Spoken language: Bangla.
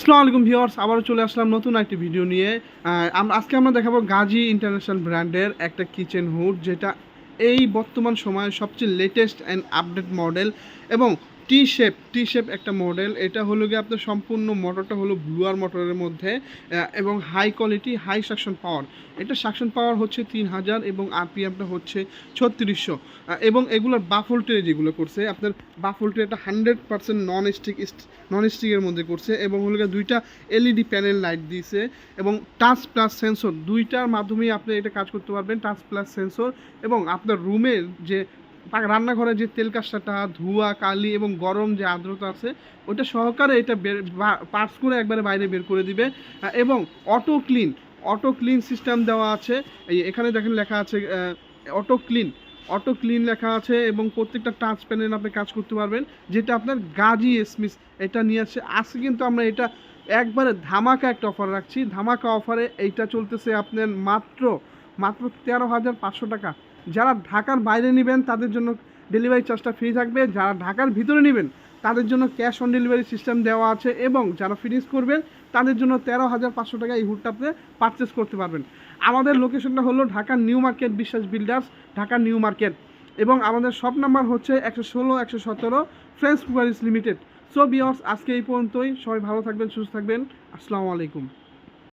আসসালামু আলাইকুম ভিউয়ার্স, আবারও চলে আসলাম নতুন একটি ভিডিও নিয়ে। আজকে আমরা দেখাবো গাজী ইন্টারন্যাশনাল ব্র্যান্ডের একটা কিচেন হুড, যেটা এই বর্তমান সময়ে সবচেয়ে লেটেস্ট অ্যান্ড আপডেট মডেল এবং টি শেপ একটা মডেল। এটা হলো গিয়ে আপনার সম্পূর্ণ মোটরটা হলো ব্লুয়ার মোটরের মধ্যে এবং high quality high suction power. এটা সাকশন পাওয়ার হচ্ছে 3000 এবং আরপিএমটা হচ্ছে 3600 এবং এগুলোর বাফল ট্রে যেগুলো করছে আপনার বাফল ট্রেটা 100% নন স্টিকের মধ্যে করছে এবং হলো গিয়ে দুইটা এলইডি প্যানেল লাইট দিয়েছে এবং টাচ প্লাস সেন্সর, দুইটার মাধ্যমেই আপনি এটা কাজ করতে পারবেন। টাচ প্লাস সেন্সর এবং আপনার রুমের যে রান্নাঘরে যে তেল কাঁসাটা, ধোঁয়া, কালি এবং গরম যে আর্দ্রতা আছে ওটা সহকারে এটা পার্টস করে একবারে বাইরে বের করে দিবে। এবং অটো ক্লিন সিস্টেম দেওয়া আছে। এখানে দেখেন লেখা আছে অটো ক্লিন লেখা আছে এবং প্রত্যেকটা টাচ প্যানেল আপনি কাজ করতে পারবেন, যেটা আপনার গাজী এসমিস এটা নিয়ে আসছে। আজকে কিন্তু আমরা এটা একবারে ধামাকা একটা অফার রাখছি। ধামাকা অফারে এইটা চলতেছে আপনার মাত্র 13,500 টাকা। যারা ঢাকার বাইরে নেবেন তাদের জন্য ডেলিভারি চার্জটা ফ্রি থাকবে, যারা ঢাকার ভিতরে নেবেন তাদের জন্য ক্যাশ অন ডেলিভারি সিস্টেম দেওয়া আছে এবং যারা ফিনিশ করবেন তাদের জন্য 13,500 টাকা এই হুডটা আপনি পারচেস করতে পারবেন। আমাদের লোকেশনটা হলো ঢাকার নিউ মার্কেট, বিশ্বাস বিল্ডার্স, ঢাকা নিউ মার্কেট, এবং আমাদের শপ নাম্বার হচ্ছে 116 117 friends mobiles limited. So viewers, আজকে এই পর্যন্তই। সবাই ভালো থাকবেন, সুস্থ থাকবেন। আসসালামু আলাইকুম।